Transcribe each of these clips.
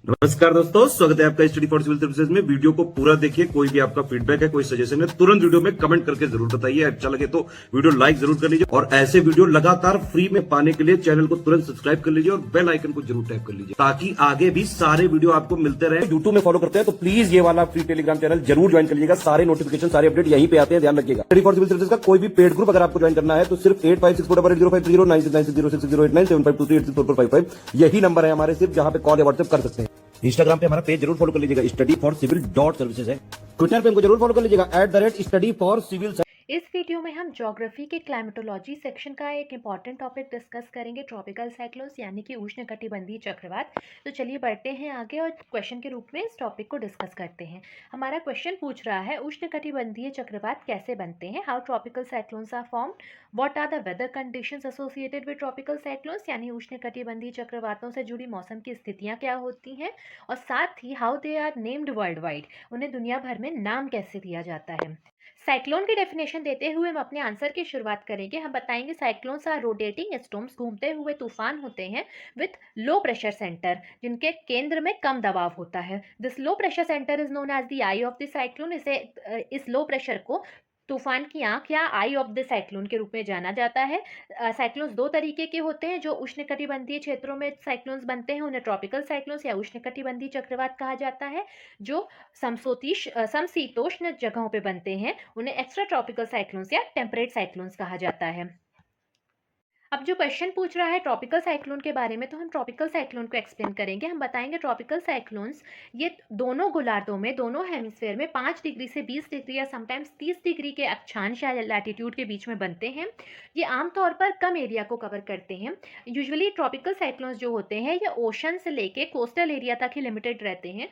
नमस्कार दोस्तों, स्वागत है आपका स्टडी फॉर सिविल सर्विसेज में। वीडियो को पूरा देखिए। कोई भी आपका फीडबैक है, कोई सजेशन है, तुरंत वीडियो में कमेंट करके जरूर बताइए। अच्छा लगे तो वीडियो लाइक जरूर कर लीजिए और ऐसे वीडियो लगातार फ्री में पाने के लिए चैनल को तुरंत सब्सक्राइब कर लीजिए और बेल आइकन को जरूर टैप कर लीजिए ताकि आगे भी सारे वीडियो आपको मिलते रहे। यूट्यूब में फॉलो करते हैं तो प्लीज ये वाला फ्री टेलीग्राम चैनल जरूर ज्वाइन कर लीजिएगा। सारे नोटिफिकेशन, सारे अपडेट यहीं पे आते हैं, ध्यान रखिएगा। स्टडी फॉर सिविल सर्विसेज का कोई भी पेड ग्रुप अगर आपको ज्वाइन करना है तो सिर्फ 856480560609797523864455 यही नंबर है हमारे, सिर्फ जहां पे कॉल या व्हाट्सएप कर सकते हैं। इंस्टाग्राम पे हमारा पेज जरूर फॉलो कर लीजिएगा, स्टडी फॉर सिविल .सर्विसेज है। ट्विटर पे हमको जरूर फॉलो कर लीजिएगा, @study for civil। इस वीडियो में हम ज्योग्राफी के क्लाइमेटोलॉजी सेक्शन का एक इंपॉर्टेंट टॉपिक डिस्कस करेंगे, ट्रॉपिकल साइक्लोन्स यानी कि उष्णकटिबंधीय चक्रवात। तो चलिए बढ़ते हैं आगे और क्वेश्चन के रूप में इस टॉपिक को डिस्कस करते हैं। हमारा क्वेश्चन पूछ रहा है, उष्णकटिबंधीय चक्रवात कैसे बनते हैं? How tropical cyclones are formed, what are the weather conditions associated with tropical cyclones यानी उष्णकटिबंधीय चक्रवातों से जुड़ी मौसम की स्थितियाँ क्या होती हैं, और साथ ही how they are named worldwide, उन्हें दुनिया भर में नाम कैसे दिया जाता है। साइक्लोन की डेफिनेशन देते हुए हम अपने आंसर की शुरुआत करेंगे। हम बताएंगे साइक्लोन्स आर रोटेटिंग स्टॉर्म्स, घूमते हुए तूफान होते हैं विथ लो प्रेशर सेंटर, जिनके केंद्र में कम दबाव होता है। This low pressure centre is known as the eye of the cyclone. इस लो प्रेशर को तूफान की आंख या आई ऑफ द साइक्लोन के रूप में जाना जाता है। साइक्लोन्स दो तरीके के होते हैं। जो उष्णकटिबंधीय क्षेत्रों में साइक्लोन्स बनते हैं उन्हें ट्रॉपिकल साइक्लोन्स या उष्णकटिबंधीय चक्रवात कहा जाता है। जो समशीतोष्ण जगहों पे बनते हैं उन्हें एक्स्ट्रा ट्रॉपिकल साइक्लोन्स या टेम्परेट साइक्लोन्स कहा जाता है। अब जो क्वेश्चन पूछ रहा है ट्रॉपिकल साइक्लोन के बारे में, तो हम ट्रॉपिकल साइक्लोन को एक्सप्लेन करेंगे। हम बताएंगे ट्रॉपिकल साइक्लोन्स ये दोनों गोलार्धों में, दोनों हेमिस्फेयर में 5 डिग्री से 20 डिग्री या समटाइम्स 30 डिग्री के अक्षांश या लैटिट्यूड के बीच में बनते हैं। ये आमतौर पर कम एरिया को कवर करते हैं। यूजुअली ट्रॉपिकल साइक्लोन्स जो होते हैं ये ओशन से लेके कोस्टल एरिया तक ही लिमिटेड रहते हैं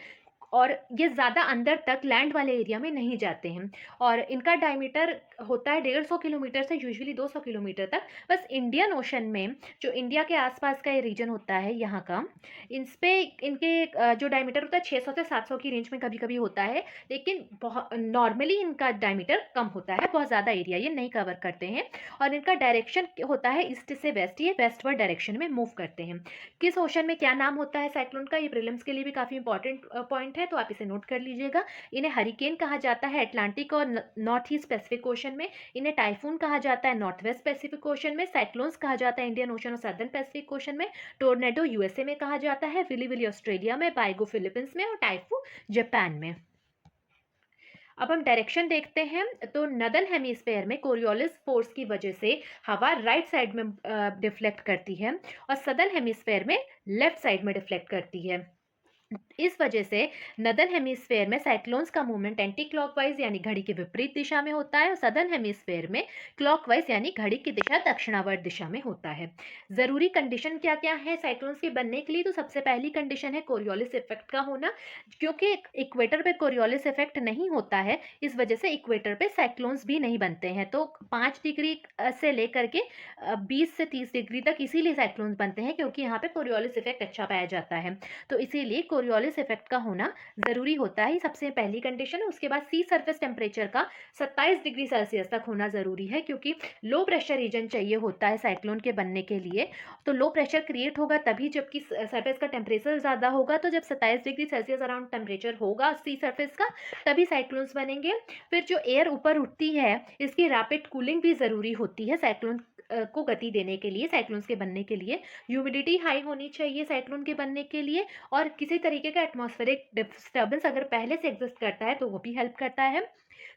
और ये ज़्यादा अंदर तक लैंड वाले एरिया में नहीं जाते हैं। और इनका डायमीटर होता है 150 किलोमीटर से यूजुअली 200 किलोमीटर तक। बस इंडियन ओशन में, जो इंडिया के आसपास का ये रीजन होता है यहाँ का, इस पे इनके जो डायमीटर होता है 600 से 700 की रेंज में कभी कभी होता है, लेकिन बहुत नॉर्मली इनका डायमीटर कम होता है, बहुत ज़्यादा एरिया ये नहीं कवर करते हैं। और इनका डायरेक्शन होता है ईस्ट से वेस्ट, ये वेस्टवर्ड डायरेक्शन में मूव करते हैं। किस ओशन में क्या नाम होता है साइक्लोन का, ये प्रीलिम्स के लिए भी काफ़ी इंपॉर्टेंट पॉइंट है, तो आप इसे नोट कर लीजिएगा। इन्हें हरिकेन कहा जाता है अटलांटिक और नॉर्थ ईस्ट पैसिफिक ओशन में। इन्हें टाइफून कहा जाता है नॉर्थ वेस्ट पैसिफिक ओशन में। साइक्लोन्स कहा जाता है इंडियन ओशन और सदर्न पैसिफिक ओशन में। टोर्नेडो यूएसए में कहा जाता है, विली विली ऑस्ट्रेलिया में, बाइगो फिलीपींस में और टाइफू जापान में। अब हम डायरेक्शन देखते हैं। तो नदर्न हेमिस्फेयर में कोरियोलिस फोर्स की वजह से हवा राइट साइड में डिफ्लेक्ट करती है और सदर्न हेमिस्फेयर में लेफ्ट साइड में डिफ्लेक्ट करती है। इस वजह से नदर्न हेमिस्फेयर में साइक्लोन्स का मूवमेंट एंटी क्लॉकवाइज यानी घड़ी के विपरीत दिशा में होता है और सदर्न हेमिस्फेयर में क्लॉकवाइज यानी घड़ी की दिशा दक्षिणावर्त दिशा में होता है। जरूरी कंडीशन क्या क्या है साइक्लोन्स के बनने के लिए? तो सबसे पहली कंडीशन है कोरियोलिस इफेक्ट का होना। क्योंकि इक्वेटर पे कोरियोलिस इफेक्ट नहीं होता है, इस वजह से इक्वेटर पे साइक्लोन्स भी नहीं बनते हैं। तो 5 डिग्री से लेकर के 20 से 30 डिग्री तक इसीलिए साइक्लोन्स बनते हैं, क्योंकि यहाँ पे कोरियोलिस इफेक्ट अच्छा पाया जाता है। तो इसीलिए कोरियोलिस इफेक्ट का होना जरूरी होता है, सबसे पहली कंडीशन है। उसके बाद सी सरफेस टेम्परेचर का 27 डिग्री सेल्सियस तक होना जरूरी है, क्योंकि लो प्रेशर रीजन चाहिए होता है साइक्लोन के बनने के लिए। तो लो प्रेशर क्रिएट होगा तभी, जबकि सरफेस का टेम्परेचर ज़्यादा होगा। तो जब 27 डिग्री सेल्सियस अराउंड टेम्परेचर होगा सी सरफेस का, तभी साइक्लोन्स बनेंगे। फिर जो एयर ऊपर उठती है इसकी रैपिड कूलिंग भी ज़रूरी होती है साइक्लोन को गति देने के लिए, साइक्लोन्स के बनने के लिए। ह्यूमिडिटी हाई होनी चाहिए साइक्लोन के बनने के लिए, और किसी तरीके का एटमॉस्फेरिक डिस्टर्बेंस अगर पहले से एग्जिस्ट करता है तो वो भी हेल्प करता है।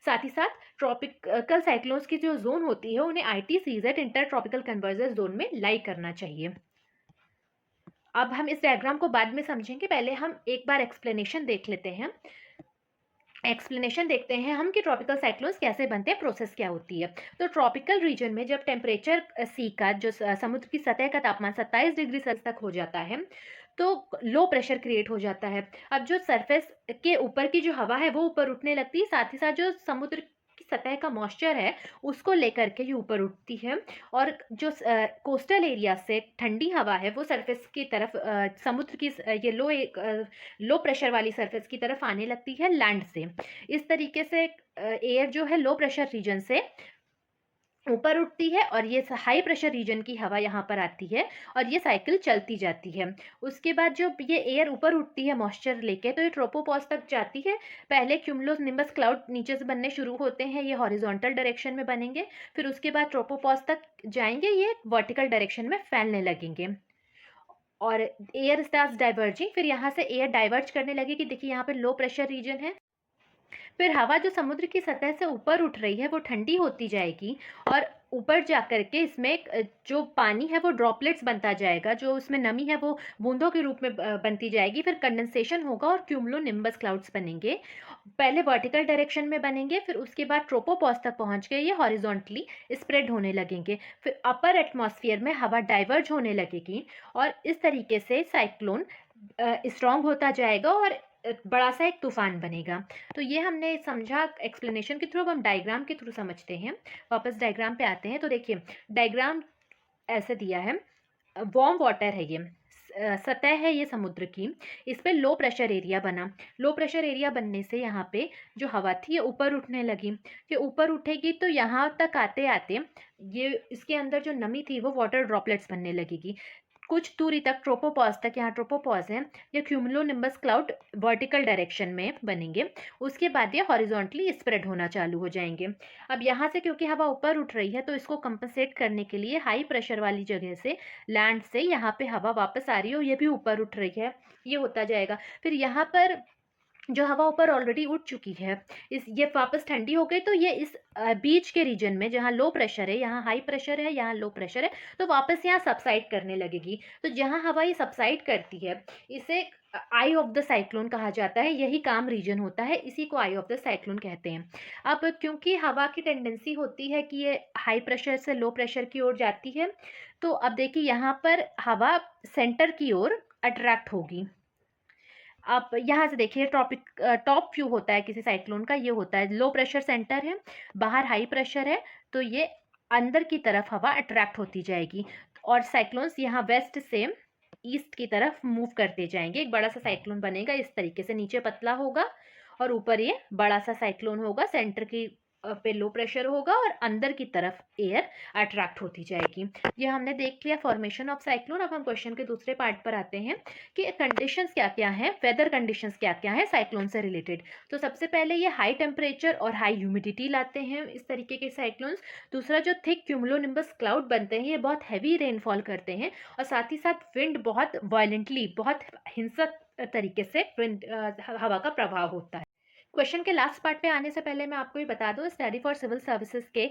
साथ ही साथ ट्रॉपिकल साइक्लोन्स की जो जोन होती है उन्हें ITCZ inter tropical convergence zone में लाई करना चाहिए। अब हम इस डायग्राम को बाद में समझेंगे, पहले हम एक बार एक्सप्लेनेशन देख लेते हैं। एक्सप्लेनेशन देखते हैं हम कि ट्रॉपिकल साइक्लोन्स कैसे बनते हैं, प्रोसेस क्या होती है। तो ट्रॉपिकल रीजन में जब टेम्परेचर सी का, जो समुद्र की सतह का तापमान 27 डिग्री सेल्सियस तक हो जाता है, तो लो प्रेशर क्रिएट हो जाता है। अब जो सरफेस के ऊपर की जो हवा है वो ऊपर उठने लगती है, साथ ही साथ जो समुद्र की सतह का मॉइस्चर है उसको लेकर के ये ऊपर उठती है, और जो कोस्टल एरिया से ठंडी हवा है वो सरफेस की तरफ, समुद्र की ये लो प्रेशर वाली सरफेस की तरफ आने लगती है लैंड से। इस तरीके से एयर जो है लो प्रेशर रीजन से ऊपर उठती है और ये हाई प्रेशर रीजन की हवा यहाँ पर आती है और ये साइकिल चलती जाती है। उसके बाद जो ये एयर ऊपर उठती है मॉइस्चर लेके, तो ये ट्रोपोपॉज तक जाती है। पहले क्यूमुलो निम्बस क्लाउड नीचे से बनने शुरू होते हैं, ये हॉरिजॉन्टल डायरेक्शन में बनेंगे। फिर उसके बाद ट्रोपोपॉज तक जाएंगे, ये वर्टिकल डायरेक्शन में फैलने लगेंगे और एयर स्टार्ट्स डाइवर्जिंग। फिर यहाँ से एयर डाइवर्ज करने लगेगी। देखिए यहाँ पे लो प्रेशर रीजन है। फिर हवा जो समुद्र की सतह से ऊपर उठ रही है वो ठंडी होती जाएगी और ऊपर जाकर के इसमें जो पानी है वो ड्रॉपलेट्स बनता जाएगा, जो उसमें नमी है वो बूंदों के रूप में बनती जाएगी। फिर कंडेंसेशन होगा और क्यूमुलो निम्बस क्लाउड्स बनेंगे। पहले वर्टिकल डायरेक्शन में बनेंगे, फिर उसके बाद ट्रोपोपॉज तक पहुंच गए ये हॉरिजॉन्टली स्प्रेड होने लगेंगे। फिर अपर एटमॉस्फेयर में हवा डाइवर्ज होने लगेगी और इस तरीके से साइक्लोन स्ट्रांग होता जाएगा और बड़ा सा एक तूफान बनेगा। तो ये हमने समझा एक्सप्लेनेशन के थ्रू। अब हम डायग्राम के थ्रू समझते हैं। वापस डायग्राम पे आते हैं। तो देखिए डायग्राम ऐसे दिया है। वार्म वाटर है ये, सतह है ये समुद्र की, इस पे लो प्रेशर एरिया बना। लो प्रेशर एरिया बनने से यहाँ पे जो हवा थी ये ऊपर उठने लगी। ये ऊपर उठेगी तो यहाँ तक आते आते ये इसके अंदर जो नमी थी वो वाटर ड्रॉपलेट्स बनने लगेगी। कुछ दूरी तक ट्रोपोपॉज तक, यहाँ ट्रोपोपॉज है, ये cumulo nimbus cloud vertical direction में बनेंगे। उसके बाद ये हॉरिजॉन्टली स्प्रेड होना चालू हो जाएंगे। अब यहाँ से क्योंकि हवा ऊपर उठ रही है तो इसको कंपनसेट करने के लिए हाई प्रेशर वाली जगह से, लैंड से यहाँ पे हवा वापस आ रही है और ये भी ऊपर उठ रही है, ये होता जाएगा। फिर यहाँ पर जो हवा ऊपर ऑलरेडी उठ चुकी है ये वापस ठंडी हो गई, तो ये इस बीच के रीजन में जहाँ लो प्रेशर है, यहाँ हाई प्रेशर है, यहाँ लो प्रेशर है, तो वापस यहाँ सबसाइड करने लगेगी। तो जहाँ हवा ये सबसाइड करती है इसे आई ऑफ द साइक्लोन कहा जाता है। यही काम रीजन होता है, इसी को आई ऑफ द साइक्लोन कहते हैं। अब क्योंकि हवा की टेंडेंसी होती है कि ये हाई प्रेशर से लो प्रेशर की ओर जाती है, तो अब देखिए यहाँ पर हवा सेंटर की ओर अट्रैक्ट होगी। आप यहाँ से देखिए टॉप व्यू होता है किसी साइक्लोन का, ये होता है लो प्रेशर सेंटर है, बाहर हाई प्रेशर है, तो ये अंदर की तरफ हवा अट्रैक्ट होती जाएगी और साइक्लोन्स यहाँ वेस्ट से ईस्ट की तरफ मूव करते जाएंगे। एक बड़ा सा साइक्लोन बनेगा इस तरीके से, नीचे पतला होगा और ऊपर ये बड़ा सा साइक्लोन होगा, सेंटर की पे लो प्रेशर होगा और अंदर की तरफ एयर अट्रैक्ट होती जाएगी। ये हमने देख लिया फॉर्मेशन ऑफ साइक्लोन। अब हम क्वेश्चन के दूसरे पार्ट पर आते हैं कि कंडीशंस क्या क्या हैं, वेदर कंडीशंस क्या क्या हैं साइक्लोन से रिलेटेड। तो सबसे पहले ये हाई टेम्परेचर और हाई ह्यूमिडिटी लाते हैं इस तरीके के साइक्लोन्स। दूसरा जो थिक क्यूमुलोनिम्बस क्लाउड बनते हैं ये बहुत हैवी रेनफॉल करते हैं और साथ ही साथ विंड बहुत वायलेंटली, बहुत हिंसक तरीके से हवा का प्रभाव होता है। क्वेश्चन के लास्ट पार्ट पे आने से पहले मैं आपको ये बता दूं, स्टडी फॉर सिविल सर्विसेज के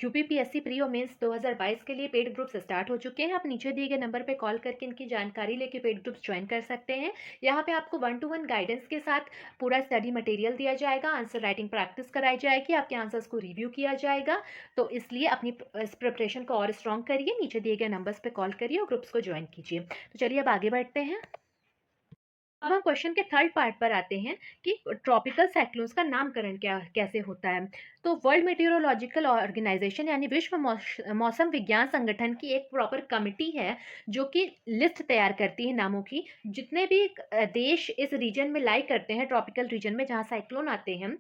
यूपीपीएससी प्री और मेंस 2022 के लिए पेड ग्रुप्स स्टार्ट हो चुके हैं। आप नीचे दिए गए नंबर पे कॉल करके इनकी जानकारी लेके पेड ग्रुप्स ज्वाइन कर सकते हैं। यहाँ पे आपको 1-to-1 गाइडेंस के साथ पूरा स्टडी मटेरियल दिया जाएगा, आंसर राइटिंग प्रैक्टिस कराई जाएगी, आपके आंसर्स को रिव्यू किया जाएगा। तो इसलिए अपनी प्रिपरेशन को और स्ट्रॉन्ग करिए, नीचे दिए गए नंबर्स पे कॉल करिए और ग्रुप्स को ज्वाइन कीजिए। तो चलिए अब आगे बढ़ते हैं। अब हम क्वेश्चन के थर्ड पार्ट पर आते हैं कि ट्रॉपिकल साइक्लोन्स का नामकरण कैसे होता है। तो वर्ल्ड मेटीरियोलॉजिकल ऑर्गेनाइजेशन यानी विश्व मौसम विज्ञान संगठन की एक प्रॉपर कमिटी है जो कि लिस्ट तैयार करती है नामों की। जितने भी देश इस रीजन में लाई करते हैं, ट्रॉपिकल रीजन में जहाँ साइक्लोन आते हैं,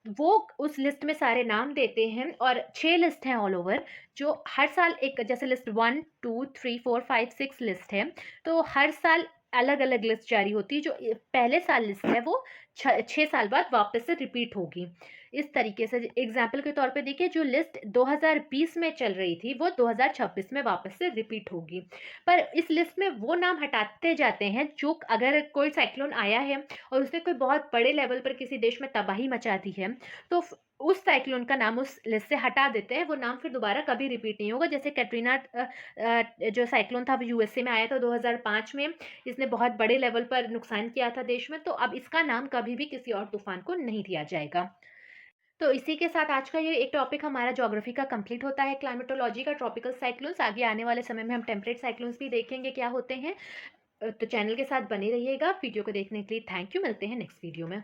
वो उस लिस्ट में सारे नाम देते हैं और 6 लिस्ट हैं ऑल ओवर, जो हर साल एक, जैसे लिस्ट 1, 2, 3, 4, 5, 6 लिस्ट है, तो हर साल अलग अलग लिस्ट जारी होती है। जो पहले साल लिस्ट है वो 6 साल बाद वापस से रिपीट होगी। इस तरीके से एग्जाम्पल के तौर पे देखिए, जो लिस्ट 2020 में चल रही थी वो 2026 में वापस से रिपीट होगी। पर इस लिस्ट में वो नाम हटाते जाते हैं जो, अगर कोई साइक्लोन आया है और उसने कोई बहुत बड़े लेवल पर किसी देश में तबाही मचा दी है, तो उस साइक्लोन का नाम उस लिस्ट से हटा देते हैं। वो नाम फिर दोबारा कभी रिपीट नहीं होगा। जैसे कैटरीना जो साइक्लोन था वो यूएसए में आया था 2005 में, इसने बहुत बड़े लेवल पर नुकसान किया था देश में, तो अब इसका नाम कभी भी किसी और तूफान को नहीं दिया जाएगा। तो इसी के साथ आज का ये एक टॉपिक हमारा ज्योग्राफी का कंप्लीट होता है, क्लाइमेटोलॉजी का, ट्रॉपिकल साइक्लोन्स। आगे आने वाले समय में हम टेम्परेट साइक्लोन्स भी देखेंगे क्या होते हैं। तो चैनल के साथ बने रहिएगा। वीडियो को देखने के लिए थैंक यू। मिलते हैं नेक्स्ट वीडियो में।